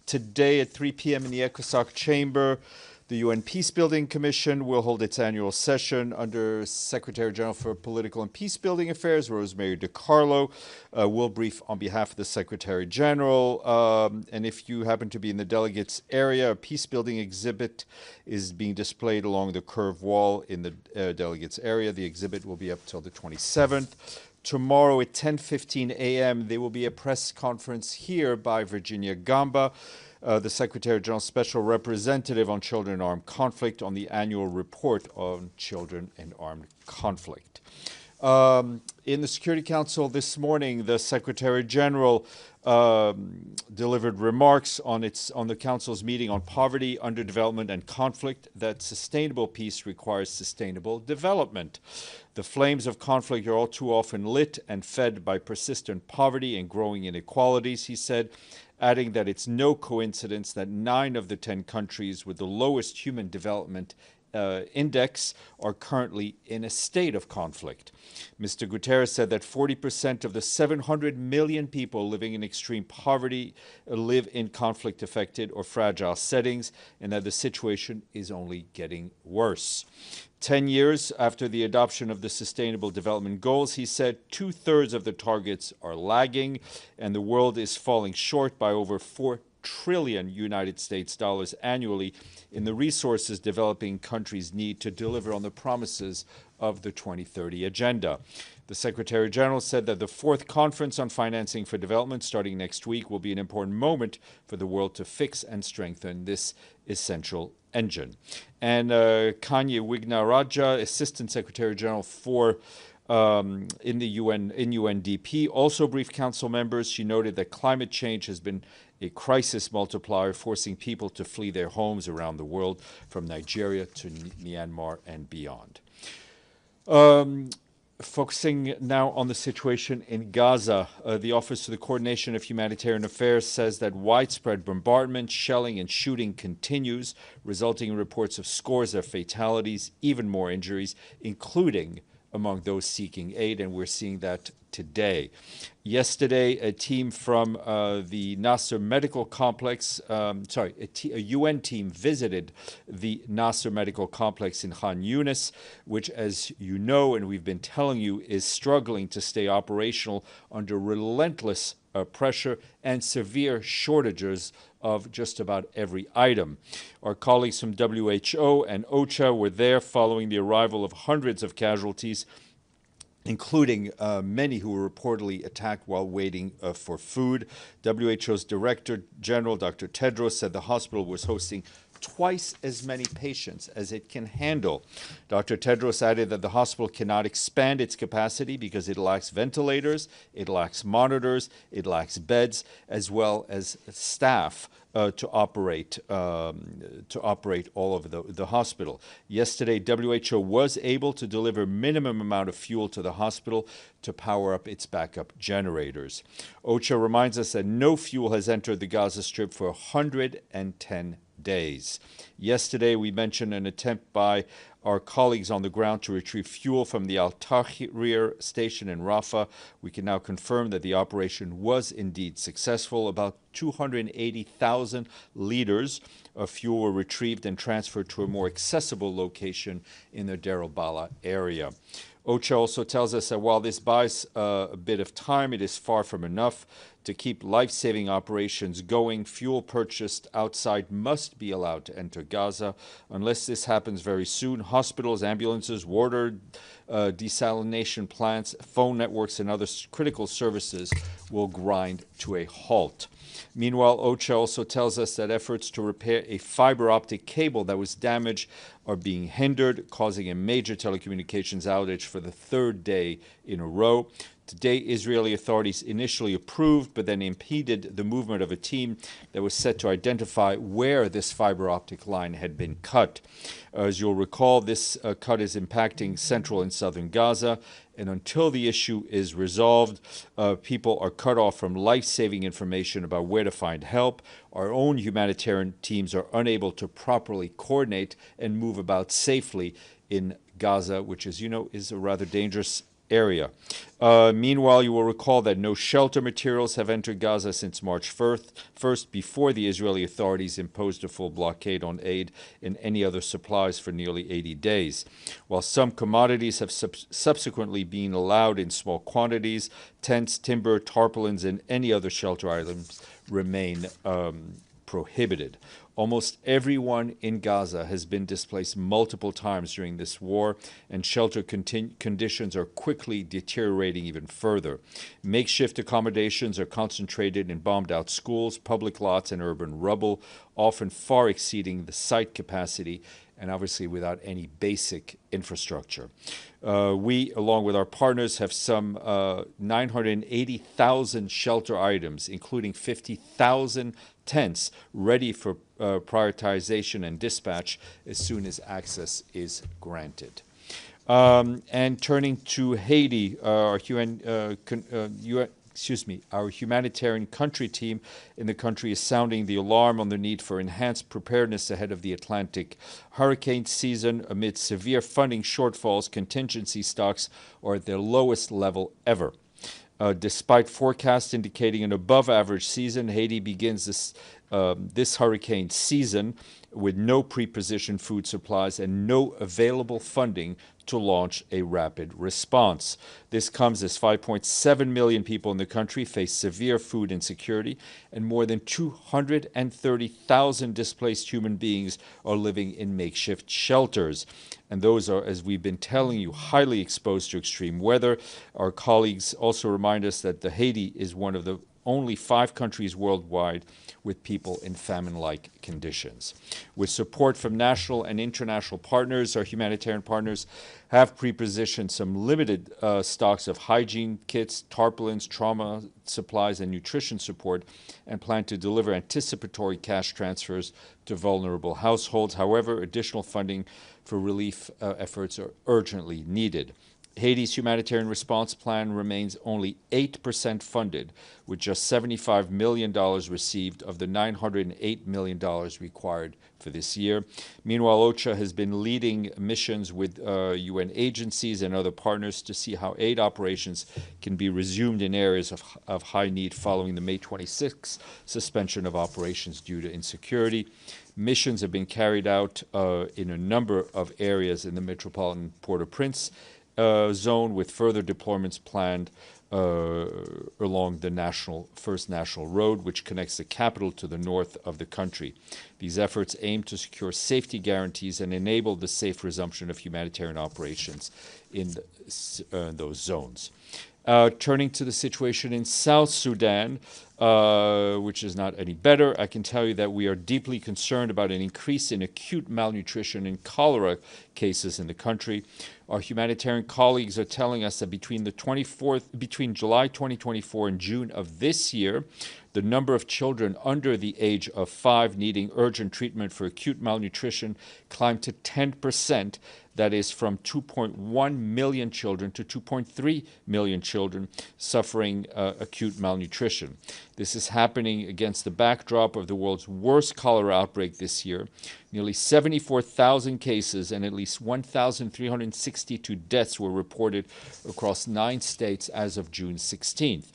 today at 3 p.m. in the ECOSOC chamber, the UN Peacebuilding Commission will hold its annual session under Secretary General for Political and Peacebuilding Affairs, Rosemary DiCarlo, will brief on behalf of the Secretary General. And if you happen to be in the delegates area, a peacebuilding exhibit is being displayed along the curved wall in the delegates area. The exhibit will be up till the 27th. Tomorrow at 10:15 a.m., there will be a press conference here by Virginia Gamba, the Secretary General's Special Representative on Children in Armed Conflict, on the annual report on children in armed conflict. In the Security Council this morning, the Secretary General delivered remarks on the Council's meeting on poverty, underdevelopment, and conflict, that sustainable peace requires sustainable development. The flames of conflict are all too often lit and fed by persistent poverty and growing inequalities, he said, adding that it's no coincidence that 9 of the 10 countries with the lowest human development index are currently in a state of conflict. Mr. Guterres said that 40% of the 700 million people living in extreme poverty live in conflict-affected or fragile settings, and that the situation is only getting worse. 10 years after the adoption of the Sustainable Development Goals, he said 2/3 of the targets are lagging, and the world is falling short by over $4 trillion United States dollars annually in the resources developing countries need to deliver on the promises of the 2030 Agenda. The Secretary General said that the 4th Conference on Financing for Development, starting next week, will be an important moment for the world to fix and strengthen this essential engine. And Kanya Wignaraja, Assistant Secretary General for in UNDP, also briefed council members. She noted that climate change has been a crisis multiplier, forcing people to flee their homes around the world, from Nigeria to Myanmar and beyond. Focusing now on the situation in Gaza, the Office of the Coordination of Humanitarian Affairs says that widespread bombardment, shelling, and shooting continues, resulting in reports of scores of fatalities, even more injuries, including among those seeking aid, and we're seeing that today. Yesterday, a team from the Nasser Medical Complex, a UN team visited the Nasser Medical Complex in Khan Yunis, which, as you know, and we've been telling you, is struggling to stay operational under relentless pressure and severe shortages of just about every item. Our colleagues from WHO and OCHA were there following the arrival of hundreds of casualties, including many who were reportedly attacked while waiting for food. WHO's Director General, Dr. Tedros, said the hospital was hosting twice as many patients as it can handle. Dr. Tedros added that the hospital cannot expand its capacity because it lacks ventilators, it lacks monitors, it lacks beds, as well as staff to operate all of the hospital. Yesterday, WHO was able to deliver minimum amount of fuel to the hospital to power up its backup generators. OCHA reminds us that no fuel has entered the Gaza Strip for 110 days. Yesterday, we mentioned an attempt by our colleagues on the ground to retrieve fuel from the Al-Tahrir station in Rafah. We can now confirm that the operation was indeed successful. About 280,000 liters of fuel were retrieved and transferred to a more accessible location in the Deir al-Balah area. OCHA also tells us that while this buys a bit of time, it is far from enough. To keep life-saving operations going, fuel purchased outside must be allowed to enter Gaza. Unless this happens very soon, hospitals, ambulances, water desalination plants, phone networks, and other critical services will grind to a halt. Meanwhile, OCHA also tells us that efforts to repair a fiber optic cable that was damaged are being hindered, causing a major telecommunications outage for the 3rd day in a row. Today, Israeli authorities initially approved, but then impeded the movement of a team that was set to identify where this fiber optic line had been cut. As you'll recall, this cut is impacting central and southern Gaza, and until the issue is resolved, people are cut off from life-saving information about where to find help. Our own humanitarian teams are unable to properly coordinate and move about safely in Gaza, which, as you know, is a rather dangerous area. Meanwhile, you will recall that no shelter materials have entered Gaza since March 1st, before the Israeli authorities imposed a full blockade on aid and any other supplies for nearly 80 days. While some commodities have subsequently been allowed in small quantities, tents, timber, tarpaulins, and any other shelter items remain prohibited. Almost everyone in Gaza has been displaced multiple times during this war, and shelter conditions are quickly deteriorating even further. Makeshift accommodations are concentrated in bombed-out schools, public lots, and urban rubble, often far exceeding the site capacity, and obviously without any basic infrastructure. We, along with our partners, have some 980,000 shelter items, including 50,000 tents, ready for prioritization and dispatch as soon as access is granted. And turning to Haiti, our humanitarian country team in the country is sounding the alarm on the need for enhanced preparedness ahead of the Atlantic hurricane season. Amid severe funding shortfalls, contingency stocks are at their lowest level ever. Despite forecasts indicating an above-average season, Haiti begins this hurricane season with no pre-positioned food supplies and no available funding to launch a rapid response. This comes as 5.7 million people in the country face severe food insecurity, and more than 230,000 displaced human beings are living in makeshift shelters. And those are, as we've been telling you, highly exposed to extreme weather. Our colleagues also remind us that Haiti is one of the only 5 countries worldwide with people in famine-like conditions. With support from national and international partners, our humanitarian partners have pre-positioned some limited stocks of hygiene kits, tarpaulins, trauma supplies, and nutrition support, and plan to deliver anticipatory cash transfers to vulnerable households. However, additional funding for relief efforts are urgently needed. Haiti's humanitarian response plan remains only 8% funded, with just $75 million received of the $908 million required for this year. Meanwhile, OCHA has been leading missions with UN agencies and other partners to see how aid operations can be resumed in areas of high need following the May 26th suspension of operations due to insecurity. Missions have been carried out in a number of areas in the metropolitan Port-au-Prince zone, with further deployments planned along the First National Road, which connects the capital to the north of the country. These efforts aim to secure safety guarantees and enable the safe resumption of humanitarian operations in those zones. Turning to the situation in South Sudan, which is not any better, I can tell you that we are deeply concerned about an increase in acute malnutrition and cholera cases in the country. Our humanitarian colleagues are telling us that between July 2024 and June of this year, the number of children under the age of 5 needing urgent treatment for acute malnutrition climbed to 10%. That is from 2.1 million children to 2.3 million children suffering acute malnutrition. This is happening against the backdrop of the world's worst cholera outbreak this year. Nearly 74,000 cases and at least 1,362 deaths were reported across 9 states as of June 16th.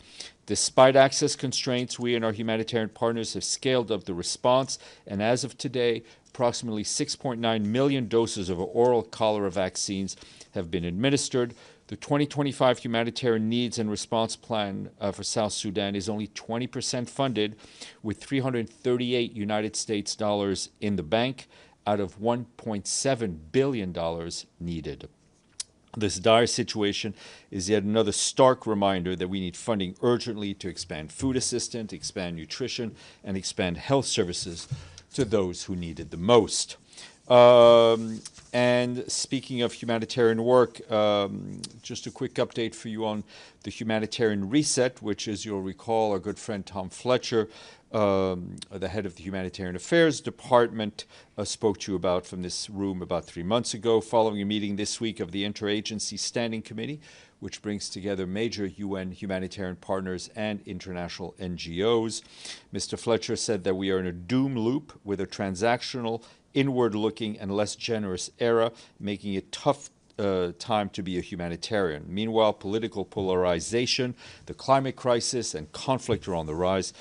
Despite access constraints, we and our humanitarian partners have scaled up the response, and as of today, approximately 6.9 million doses of oral cholera vaccines have been administered. The 2025 humanitarian needs and response plan for South Sudan is only 20% funded, with $338 United States dollars in the bank out of $1.7 billion needed. This dire situation is yet another stark reminder that we need funding urgently to expand food assistance, expand nutrition, and expand health services to those who need it the most. And speaking of humanitarian work, just a quick update for you on the humanitarian reset, which, as you'll recall, our good friend Tom Fletcher, the head of the Humanitarian Affairs Department, spoke to you about from this room about 3 months ago, following a meeting this week of the Interagency Standing Committee, which brings together major UN humanitarian partners and international NGOs. Mr. Fletcher said that we are in a doom loop with a transactional, inward-looking, and less generous era, making it tough time to be a humanitarian. Meanwhile, political polarization, the climate crisis, and conflict are on the rise,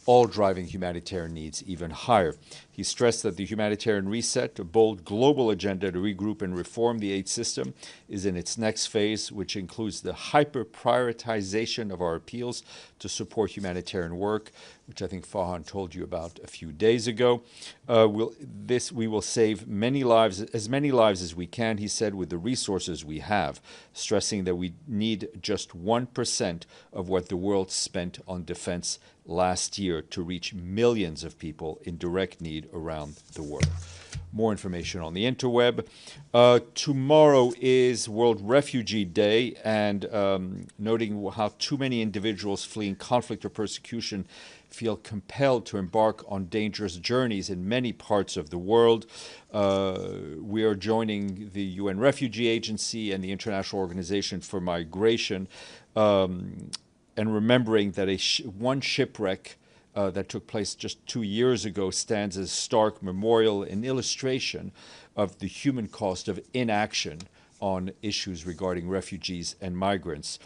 all driving humanitarian needs even higher. He stressed that the humanitarian reset, a bold global agenda to regroup and reform the aid system, is in its next phase, which includes the hyper-prioritization of our appeals to support humanitarian work, which I think Fahan told you about a few days ago. We will save as many lives as we can, he said, with the resources we have, stressing that we need just 1% of what the world spent on defense last year to reach millions of people in direct need around the world. More information on the interweb. Tomorrow is World Refugee Day, and noting how too many individuals fleeing conflict or persecution feel compelled to embark on dangerous journeys in many parts of the world. We are joining the UN Refugee Agency and the International Organization for Migration, and remembering that one shipwreck that took place just 2 years ago stands as stark memorial and illustration of the human cost of inaction on issues regarding refugees and migrants.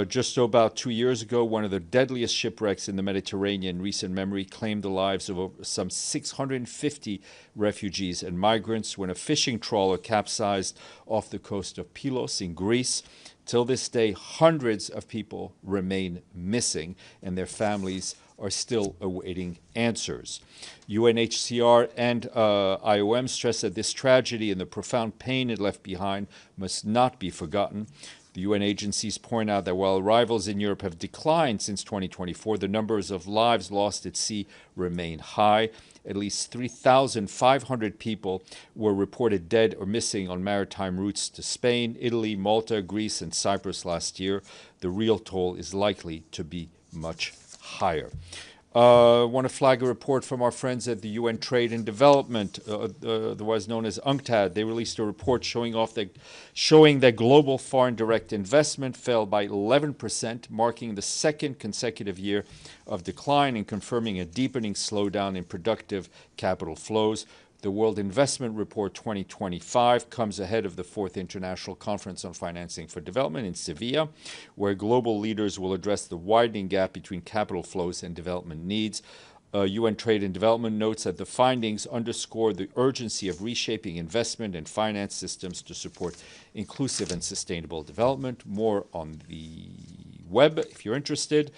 Just about 2 years ago, one of the deadliest shipwrecks in the Mediterranean in recent memory claimed the lives of some 650 refugees and migrants when a fishing trawler capsized off the coast of Pylos in Greece. Till this day, hundreds of people remain missing, and their families are still awaiting answers. UNHCR and IOM stress that this tragedy and the profound pain it left behind must not be forgotten. The UN agencies point out that while arrivals in Europe have declined since 2024, the numbers of lives lost at sea remain high. At least 3,500 people were reported dead or missing on maritime routes to Spain, Italy, Malta, Greece, and Cyprus last year. The real toll is likely to be much higher. I want to flag a report from our friends at the UN Trade and Development, otherwise known as UNCTAD. They released a report showing that global foreign direct investment fell by 11%, marking the second consecutive year of decline and confirming a deepening slowdown in productive capital flows. The World Investment Report 2025 comes ahead of the 4th International Conference on Financing for Development in Sevilla, where global leaders will address the widening gap between capital flows and development needs. UN Trade and Development notes that the findings underscore the urgency of reshaping investment and finance systems to support inclusive and sustainable development. More on the web if you're interested.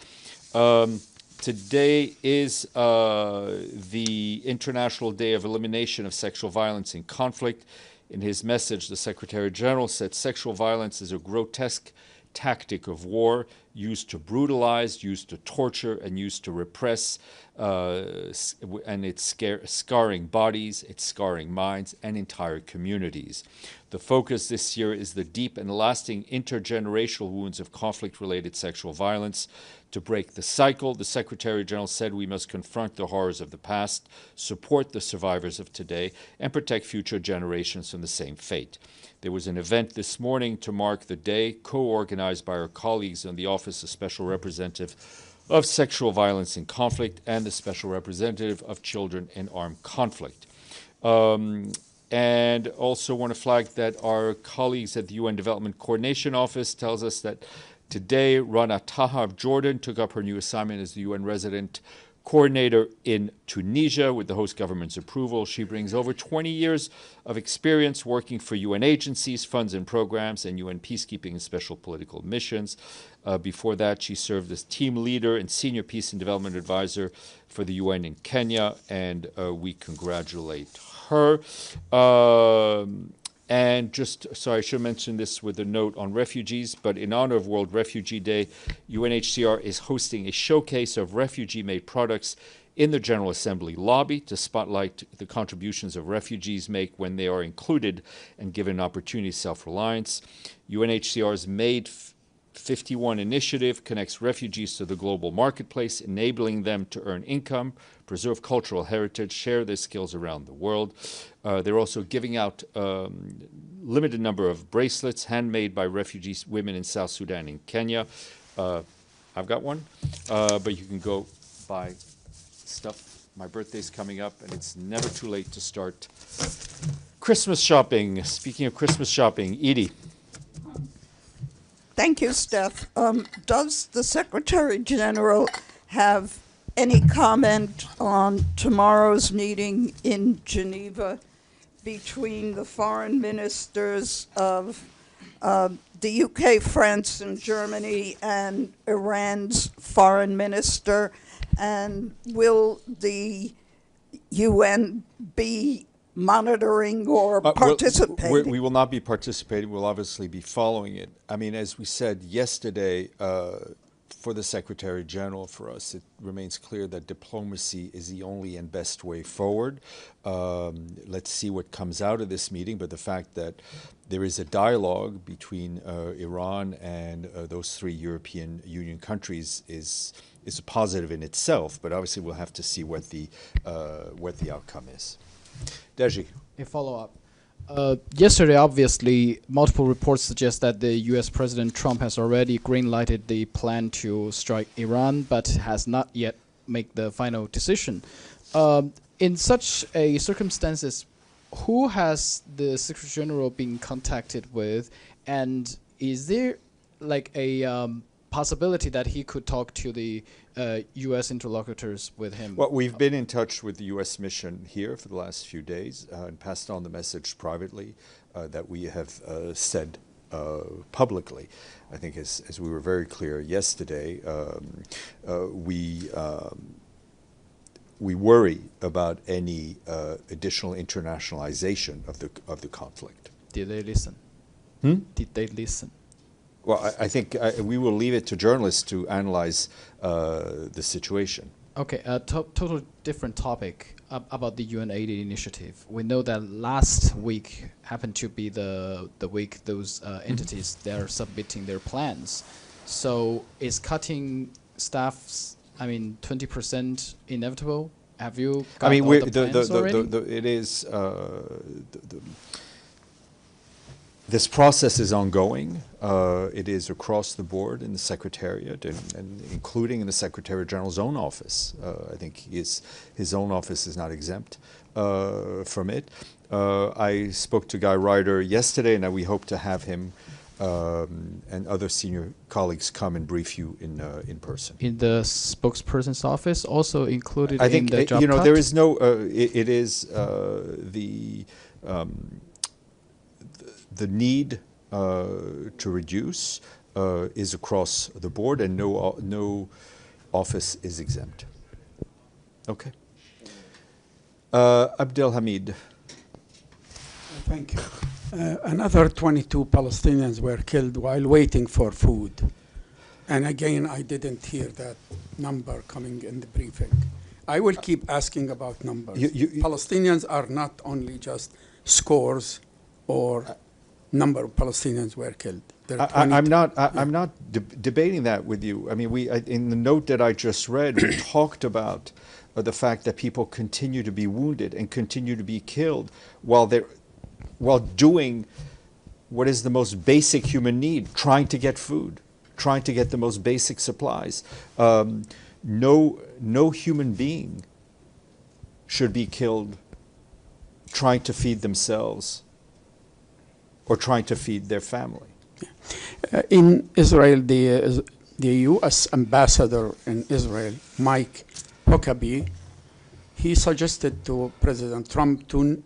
Today is the International Day of Elimination of Sexual Violence in Conflict. In his message, the Secretary General said sexual violence is a grotesque tactic of war used to brutalize, used to torture, and used to repress, and it's scarring bodies, it's scarring minds and entire communities. The focus this year is the deep and lasting intergenerational wounds of conflict-related sexual violence. To break the cycle, the Secretary General said we must confront the horrors of the past, support the survivors of today, and protect future generations from the same fate. There was an event this morning to mark the day, co-organized by our colleagues in the Office of Special Representative of Sexual Violence in Conflict and the Special Representative of Children in Armed Conflict. And also want to flag that our colleagues at the UN Development Coordination Office tells us that today Rana Taha of Jordan took up her new assignment as the UN resident coordinator in Tunisia with the host government's approval. She brings over 20 years of experience working for UN agencies, funds and programs, and UN peacekeeping and special political missions. Before that, she served as team leader and senior peace and development advisor for the UN in Kenya, and we congratulate her. And just, sorry, I should mention this with a note on refugees, but in honor of World Refugee Day, UNHCR is hosting a showcase of refugee-made products in the General Assembly lobby to spotlight the contributions of refugees make when they are included and given opportunity to self-reliance. UNHCR's Made 51 initiative connects refugees to the global marketplace, enabling them to earn income, preserve cultural heritage, share their skills around the world. They're also giving out limited number of bracelets handmade by refugees, women in South Sudan and Kenya. I've got one, but you can go buy stuff. My birthday's coming up, and it's never too late to start Christmas shopping. Speaking of Christmas shopping, Edie. Thank you, Steph. Does the Secretary General have any comment on tomorrow's meeting in Geneva between the foreign ministers of the UK, France, and Germany, and Iran's foreign minister? And will the UN be monitoring or participating? We will not be participating. We'll obviously be following it. I mean, as we said yesterday, for the Secretary General, for us, it remains clear that diplomacy is the only and best way forward. Let's see what comes out of this meeting, but the fact that there is a dialogue between Iran and those three European Union countries is a positive in itself, but obviously we'll have to see what the outcome is. Deji. A follow-up. Yesterday, obviously, multiple reports suggest that the U.S. President Trump has already green-lighted the plan to strike Iran, but has not yet made the final decision. In such a circumstances, who has the Secretary General been contacted with, and is there like a possibility that he could talk to the U.S. interlocutors with him? Well, we've been in touch with the U.S. mission here for the last few days and passed on the message privately that we have said publicly. I think as we were very clear yesterday, we worry about any additional internationalization of the conflict. Did they listen? Did they listen? Well, I think we will leave it to journalists to analyze the situation. Okay, a total different topic about the UN aid initiative. We know that last week happened to be the week those entities they are submitting their plans. So is cutting staffs, 20% inevitable? Have you got all the plans already? It is this process is ongoing. It is across the board in the Secretariat and including in the Secretary General's own office. I think his own office is not exempt from it. I spoke to Guy Ryder yesterday, and we hope to have him and other senior colleagues come and brief you in person. In the spokesperson's office, also included I think, in the job cut? there is no, it is the need to reduce is across the board, and no office is exempt. Okay. Abdel Hamid. Thank you. Another 22 Palestinians were killed while waiting for food. And again, I didn't hear that number coming in the briefing. I will keep asking about numbers. Palestinians are not only just scores or number of Palestinians were killed. I'm not debating that with you. I mean, in the note that I just read, we talked about the fact that people continue to be wounded and continue to be killed while doing what is the most basic human need, trying to get food, trying to get the most basic supplies. No human being should be killed trying to feed themselves or trying to feed their family. In Israel, the U.S. ambassador in Israel, Mike Huckabee, he suggested to President Trump to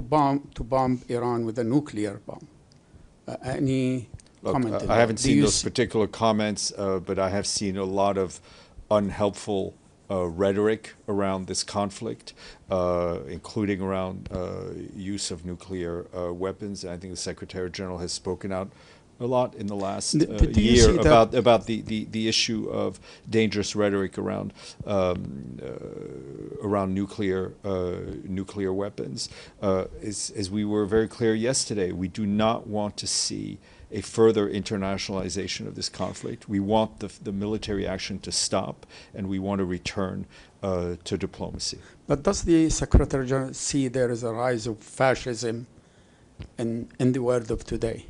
bomb Iran with a nuclear bomb. Any comment? I haven't seen those particular comments, but I have seen a lot of unhelpful rhetoric around this conflict, including around use of nuclear weapons. And I think the Secretary General has spoken out a lot in the last year about the issue of dangerous rhetoric around nuclear weapons. As we were very clear yesterday, we do not want to see a further internationalization of this conflict. We want the military action to stop, and we want to return to diplomacy. But does the Secretary General see there is a rise of fascism in the world of today?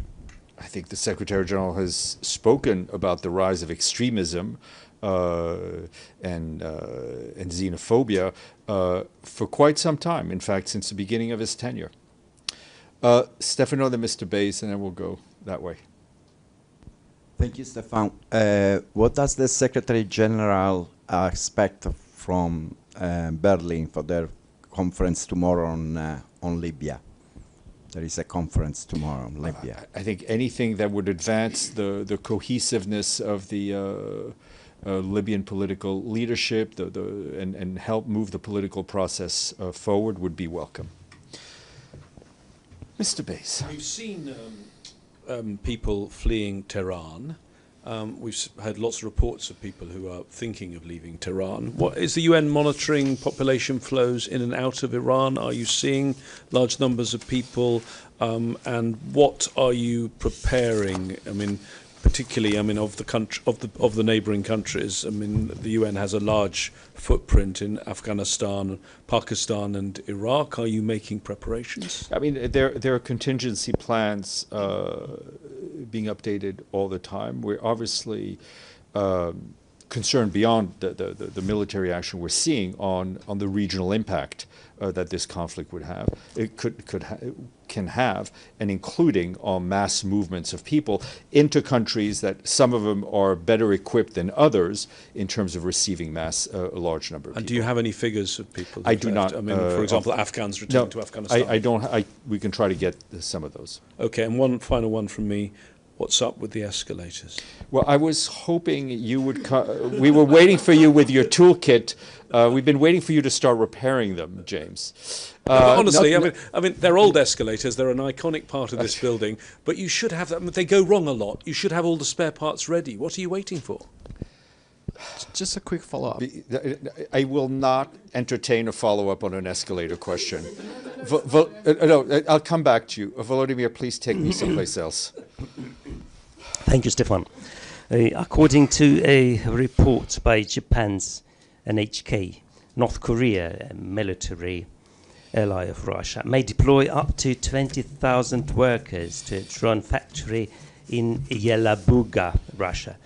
I think the Secretary General has spoken about the rise of extremism and xenophobia for quite some time. In fact, since the beginning of his tenure. Stefano, then Mr. Bays, and then we'll go that way. Thank you, Stefan. What does the Secretary General expect from Berlin for their conference tomorrow on Libya? There is a conference tomorrow on Libya. I think anything that would advance the cohesiveness of the Libyan political leadership and help move the political process forward would be welcome. Mr. Bays. We've seen people fleeing Tehran. We've had lots of reports of people who are thinking of leaving Tehran. What is the UN monitoring population flows in and out of Iran? Are you seeing large numbers of people? And what are you preparing? I mean, particularly, I mean, of the country, of the neighbouring countries. I mean, the UN has a large footprint in Afghanistan, Pakistan, and Iraq. Are you making preparations? I mean, there are contingency plans being updated all the time. We're obviously concerned beyond the military action we're seeing on the regional impact that this conflict would have. It can have, and including on mass movements of people into countries that some of them are better equipped than others in terms of receiving a large number of people. And do you have any figures of people? I do not. I mean, for example, Afghans returning to Afghanistan. I don't. We can try to get some of those. Okay, and one final one from me. What's up with the escalators? Well, I was hoping you would we were waiting for you with your toolkit. We've been waiting for you to start repairing them, James. Honestly, I mean, they're old escalators. They're an iconic part of this building. But you should have them. They go wrong a lot. You should have all the spare parts ready. What are you waiting for? Just a quick follow-up. I will not entertain a follow-up on an escalator question. No, I'll come back to you. Volodymyr, please take me someplace else. Thank you, Stefan. According to a report by Japan's NHK, North Korea, a military ally of Russia, may deploy up to 20,000 workers to a drone factory in Yelabuga, Russia,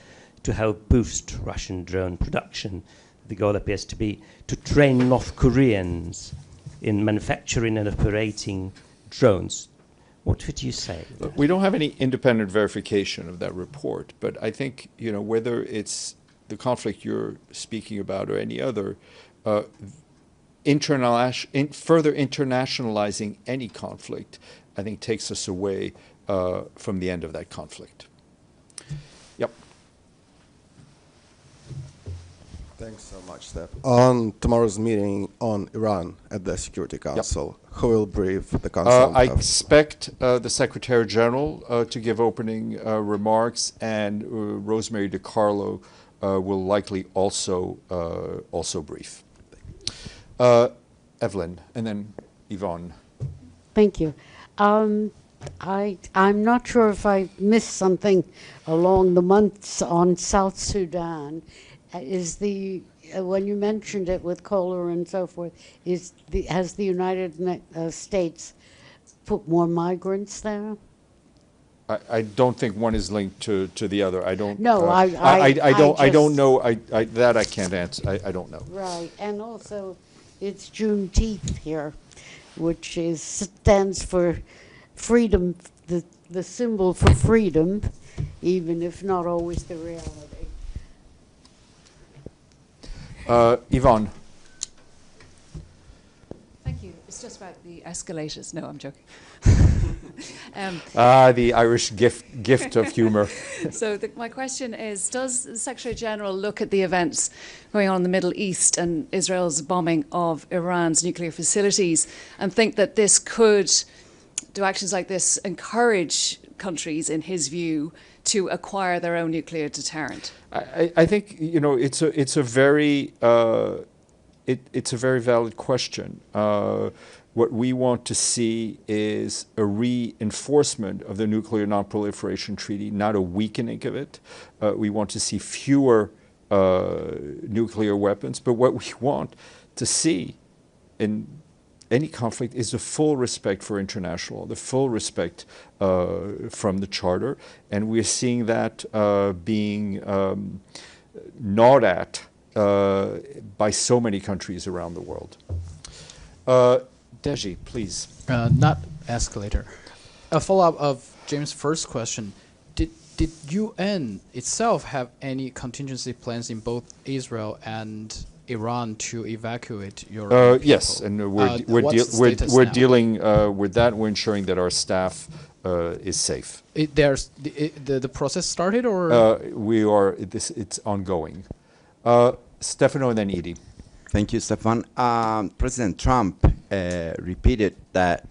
to help boost Russian drone production. The goal appears to be to train North Koreans in manufacturing and operating drones. What would you say? We don't have any independent verification of that report, but I think, whether it's the conflict you're speaking about or any other, further internationalizing any conflict, I think takes us away from the end of that conflict. Yep. Thanks so much, Steph. On tomorrow's meeting on Iran at the Security Council, who will brief the Council? I expect the Secretary General to give opening remarks, and Rosemary DiCarlo will likely also brief. Evelyn, and then Yvonne. Thank you. I'm not sure if I missed something along the months on South Sudan. When you mentioned it with cholera and so forth, has the United States put more migrants there? I don't think one is linked to the other. I don't. No, I don't know. That I can't answer. I don't know. Right, and also, it's Juneteenth here, which stands for freedom, the symbol for freedom, even if not always the reality. Yvonne. Thank you. It's just about the escalators. No, I'm joking. The Irish gift of humor. So my question is, does the Secretary General look at the events going on in the Middle East and Israel's bombing of Iran's nuclear facilities and think that this could, do actions like this encourage countries, in his view, to acquire their own nuclear deterrent? I think it's a very valid question. What we want to see is a reinforcement of the Nuclear Non-Proliferation Treaty, not a weakening of it. We want to see fewer nuclear weapons, but what we want to see in any conflict is the full respect for international law, the full respect from the Charter, and we're seeing that being gnawed at by so many countries around the world. Deji, please. Not escalator. A follow-up of James' first question. Did UN itself have any contingency plans in both Israel and Iran to evacuate your own people? Yes, and what's the status we're now? dealing with that. We're ensuring that our staff is safe. The process started, or It's ongoing. Stefano and then Edie. Thank you, Stefan. President Trump repeated that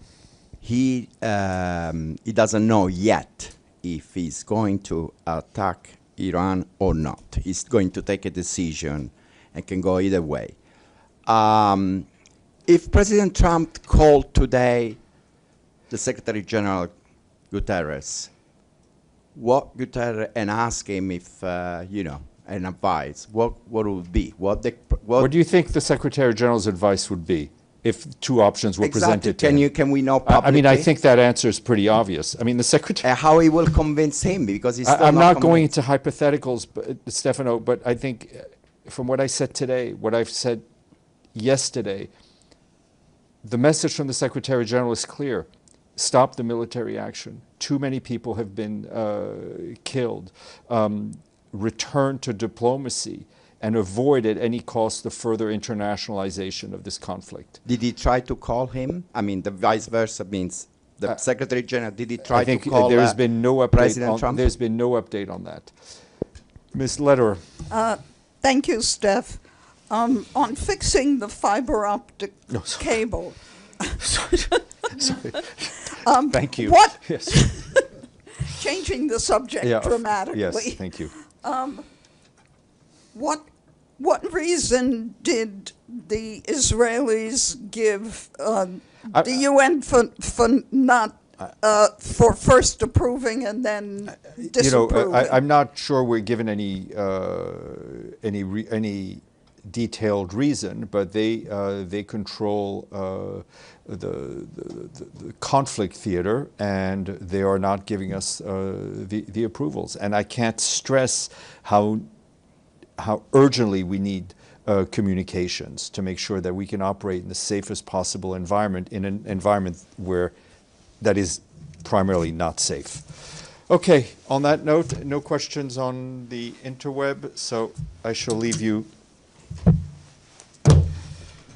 he doesn't know yet if he's going to attack Iran or not. He's going to take a decision and can go either way. If President Trump called today the Secretary General Guterres, and ask him if, an advice, what would be? What do you think the Secretary General's advice would be if two options were presented to him? Can we know publicly? I think that answer is pretty obvious. I mean, the Secretary... how he will convince him, because he's still I'm not going convinced. into hypotheticals, Stefano, but I think from what I said today, what I've said yesterday, the message from the Secretary General is clear. Stop the military action. Too many people have been killed. Return to diplomacy and avoid at any cost the further internationalization of this conflict. Did he try to call him? I mean, the vice versa means the Secretary General. Did he try to call there's been no update President Trump? There's been no update on that. Ms. Lederer. Thank you, Steph. On fixing the fiber optic cable. Sorry. Thank you. What? Yes. Changing the subject dramatically. Yes, thank you. What reason did the Israelis give the UN for not for first approving and then disapproving? I'm not sure we're given any detailed reason, but they control the conflict theater, and they are not giving us the approvals. And I can't stress how urgently we need communications to make sure that we can operate in the safest possible environment, in an environment that is primarily not safe. Okay, on that note, no questions on the interweb, so I shall leave you